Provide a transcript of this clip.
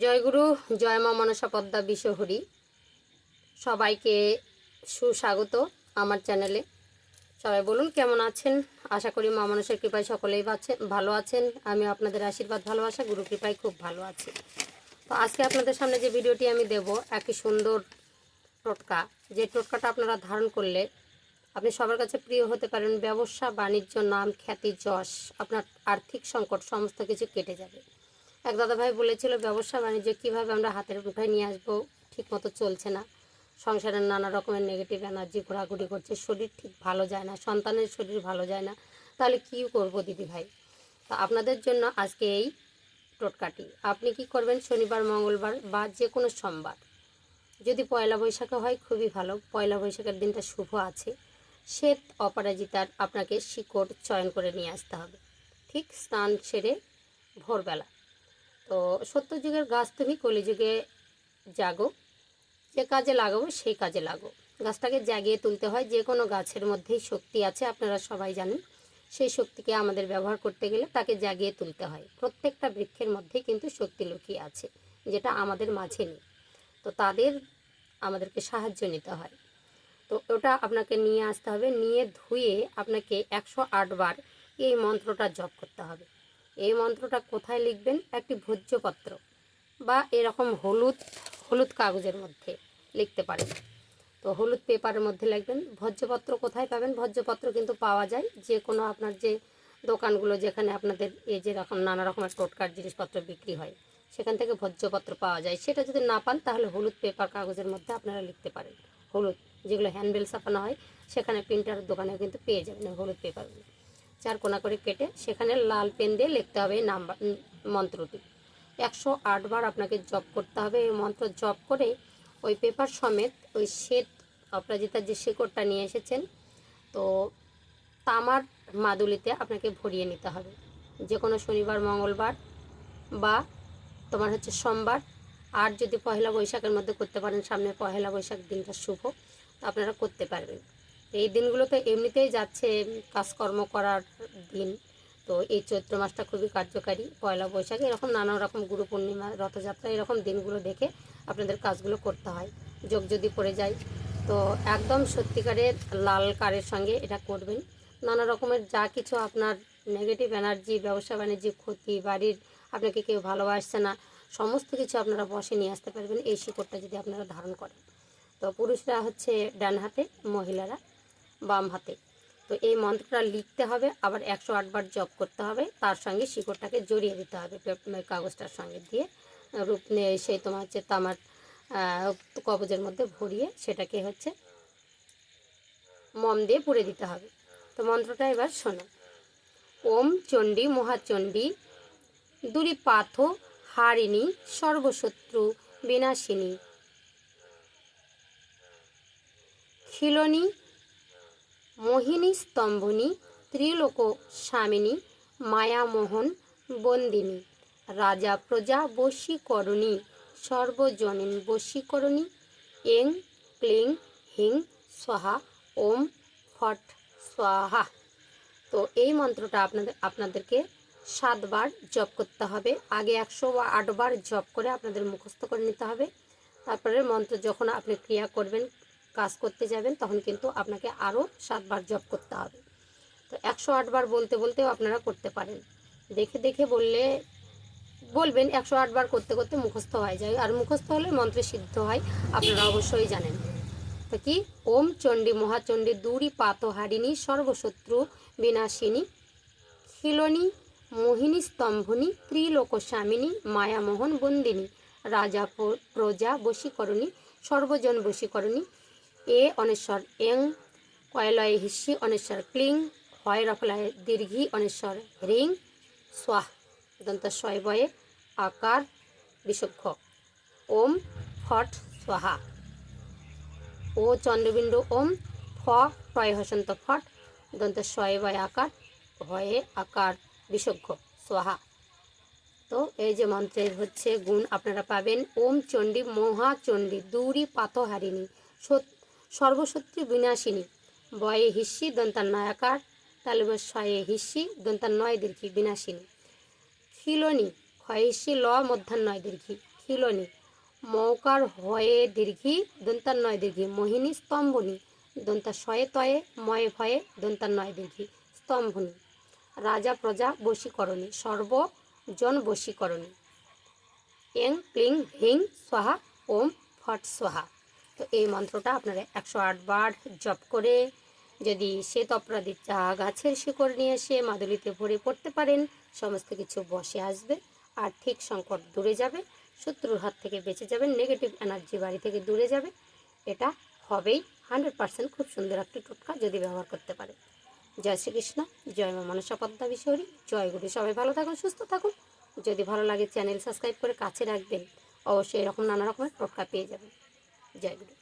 জয়গুরু, জয় মা মনসা পদ্মা বিশ্বহরি। সবাইকে সুস্বাগত আমার চ্যানেলে। সবাই বলুন কেমন আছেন। আশা করি মা মনসার কৃপায় সকলেই ভালো আছেন। আমি আপনাদের আশীর্বাদ ভালোবাসা গুরু কৃপায় খুব ভালো আছি। তো আজকে আপনাদের সামনে যে ভিডিওটি আমি দেব, একটি সুন্দর টোটকা, যে টোটকাটা আপনারা ধারণ করলে আপনি সবার কাছে প্রিয় হতে পারেন। ব্যবসা বাণিজ্য, নাম, খ্যাতি, যশ, আপনার আর্থিক সংকট সমস্ত কিছু কেটে যাবে। এক দাদাভাই বলেছিল ব্যবসা বাণিজ্য কীভাবে আমরা হাতের মুঠোয় নিয়ে আসবো, ঠিকমতো চলছে না, সংসারের নানা রকমের নেগেটিভ এনার্জি ঘোরাঘুরি করছে, শরীর ঠিক ভালো যায় না, সন্তানের শরীর ভালো যায় না, তাহলে কী করবো দিদি ভাই। তো আপনাদের জন্য আজকে এই টোটকাটি। আপনি কি করবেন, শনিবার, মঙ্গলবার বা যে কোনো সোমবার, যদি পয়লা বৈশাখে হয় খুবই ভালো, পয়লা বৈশাখের দিনটা শুভ আছে, শ্বেত অপরাজিতার আপনাকে শিকড় চয়ন করে নিয়ে আসতে হবে, ঠিক স্নান সেরে ভোরবেলা। তো সত্যযুগের গাছ তুমি কলিযুগে জাগো, যে কাজে লাগাবো সেই কাজে লাগো। গাছটাকে জাগিয়ে তুলতে হয়। যে কোনো গাছের মধ্যেই শক্তি আছে, আপনারা সবাই জানেন। সেই শক্তিকে আমাদের ব্যবহার করতে গেলে তাকে জাগিয়ে তুলতে হয়। প্রত্যেকটা বৃক্ষের মধ্যেই কিন্তু শক্তি লুকিয়ে আছে, যেটা আমাদের মাঝে নেই। তো তাদের আমাদেরকে সাহায্য নিতে হয়। তো ওটা আপনাকে নিয়ে আসতে হবে। নিয়ে ধুয়ে আপনাকে 108 বার এই মন্ত্রটা জপ করতে হবে। এই মন্ত্রটা কোথায় লিখবেন, একটি ভোজ্যপত্র বা এরকম হলুদ হলুদ কাগজের মধ্যে লিখতে পারেন। তো হলুদ পেপারের মধ্যে লিখবেন। ভোজ্যপত্র কোথায় পাবেন, ভোজ্যপত্র কিন্তু পাওয়া যায় যে কোনো আপনার যে দোকানগুলো, যেখানে আপনাদের এই যে রকম নানা রকমের টোটকার জিনিসপত্র বিক্রি হয়, সেখান থেকে ভোজ্যপত্র পাওয়া যায়। সেটা যদি না পান তাহলে হলুদ পেপার কাগজের মধ্যে আপনারা লিখতে পারেন। হলুদ যেগুলো হ্যান্ডবেল ছাপানো হয়, সেখানে প্রিন্টার দোকানে কিন্তু পেয়ে যাবেন হলুদ পেপারগুলো। 4 কোনা করে কেটে সেখানে লাল পেন দিয়ে লিখতে হবে এই মন্ত্রটি। 108 বার আপনাকে জপ করতে হবে। এই মন্ত্র জপ করে ওই পেপার সমেত ওই শ্বেত অপরাজিতার যে শিকড়টা নিয়ে এসেছেন, তো তামার মাদুলিতে আপনাকে ভরিয়ে নিতে হবে। যে কোনো শনিবার, মঙ্গলবার বা তোমার হচ্ছে সোমবার। আর যদি পয়লা বৈশাখের মধ্যে করতে পারেন, সামনে পয়লা বৈশাখ দিনটা শুভ, তো আপনারা করতে পারবেন। এই দিনগুলো তো এমনিতেই যাচ্ছে কাজকর্ম করার দিন। তো এই চৈত্র মাসটা খুবই কার্যকারী। পয়লা বৈশাখে এরকম নানা রকম গুরু পূর্ণিমা, রথযাত্রা, এরকম দিনগুলো দেখে আপনাদের কাজগুলো করতে হয়। যোগ যদি পড়ে যায় তো একদম সত্যিকারের লাল কারের সঙ্গে এটা করবেন। নানা রকমের যা কিছু আপনার নেগেটিভ এনার্জি, ব্যবসা বাণিজ্য ক্ষতি, বাড়ির আপনাকে কেউ ভালোবাসছে না, সমস্ত কিছু আপনারা বশে নিয়ে আসতে পারবেন এই শিকড়টা যদি আপনারা ধারণ করেন। তো পুরুষরা হচ্ছে ডান হাতে, মহিলারা বাম হাতে। তো এই মন্ত্রটা লিখতে হবে, আবার 108 বার জপ করতে হবে। তার সঙ্গে শিকড়টাকে জড়িয়ে দিতে হবে কাগজটার সঙ্গে দিয়ে, রূপ সেই তোমার হচ্ছে তামার কবজের মধ্যে ভরিয়ে সেটাকে হচ্ছে মম দিয়ে পুড়ে দিতে হবে। তো মন্ত্রটা এবার শোনো। ওম চণ্ডী মহাচণ্ডী দুরিপাথ হারিণী সর্বশত্রু বিনাশিনী খিলনী মোহিনী স্তম্ভনী ত্রিলোক স্বামিনী মায়ামোহন বন্দিনী রাজা প্রজা বশীকরণী সর্বজনীন বশীকরণী এং ক্লিং হিং স্বাহা ওম ফট স্বাহা। তো এই মন্ত্রটা আপনাদেরকে 7 বার জপ করতে হবে। আগে 108 বার জপ করে আপনাদের মুখস্থ করে নিতে হবে। তারপরে মন্ত্র যখন আপনি ক্রিয়া করবেন, কাজ করতে যাবেন, তখন কিন্তু আপনাকে আরও 7 বার জপ করতে হবে। তো 108 বার বলতে বলতেও আপনারা করতে পারেন। দেখে দেখে বলবেন 108 বার করতে করতে মুখস্থ হয়ে যায়। আর মুখস্থ হলে মন্ত্রে সিদ্ধ হয়, আপনারা অবশ্যই জানেন। তো কি, ওম চণ্ডী মহাচণ্ডী দুরি পাতহারিণী সর্বশত্রু বিনাশিনী খিলনী মোহিনী স্তম্ভনী ত্রিলোক স্বামিনী মায়ামোহন বন্দিনী রাজা প্রজা বশীকরণী সর্বজন বশীকরণী এ অনেশ্বর এং কয়লয় হিস্যি অনেশ্বর ক্লিং হয় রফলায় দীর্ঘি অনেশ্বর হ্রিং স্বাহ দন্ত শয়বয়ে আকার বিসক্ষ ওম ফট স্বাহা ও চন্দ্রবিন্দু ওম ফ টয় হসন্ত ফট দন্ত শয়বয় আকার ভয়ে আকার বিসক্ষ স্বাহা। তো এই যে মন্ত্রের হচ্ছে গুণ আপনারা পাবেন। ওম চণ্ডী মহাচণ্ডী দুরি পাতহারিণী সর্বশত্রু বিনাশিনী বয়ে হিস্যি দন্তান্নয় আকার তালব শয়ে হিস্যি দন্তান্নয় দীর্ঘি বিনাশিনী খিলনী ক্ষয় হিস্যি ল মধ্যান্নয় দীর্ঘি খিলনি, মৌকার হয়ে দীর্ঘি দন্তান্নয় দীর্ঘি, মোহিনী স্তম্ভনী, দন্তা শয়ে তয়ে ময়ে ভয়ে দন্তান্নয় দীর্ঘি, স্তম্ভনী। রাজা প্রজা বশীকরণী, সর্বজন বশীকরণী। এং ক্লিং হিং স্বাহা ওম ফট স্বাহা। তো এই মন্ত্রটা আপনারা 108 বার জপ করে যদি শ্বেত অপরাধী চা গাছের শিকড় নিয়ে এসে মাদুলিতে ভরে পড়তে পারেন, সমস্ত কিছু বসে আসবে, আর্থিক সংকট দূরে যাবে, শত্রুর হাত থেকে বেঁচে যাবেন, নেগেটিভ এনার্জি বাড়ি থেকে দূরে যাবে। এটা হবেই 100%। খুব সুন্দর একটি টোটকা যদি ব্যবহার করতে পারে। জয় শ্রীকৃষ্ণ, জয় মা মনসা পদ্মা বিশ্বহরী, জয় গুরু। সবাই ভালো থাকুন, সুস্থ থাকুন। যদি ভালো লাগে চ্যানেল সাবস্ক্রাইব করে কাছে রাখবেন, অবশ্যই এরকম নানা রকমের টোটকা পেয়ে যাবেন। জয় গুরু।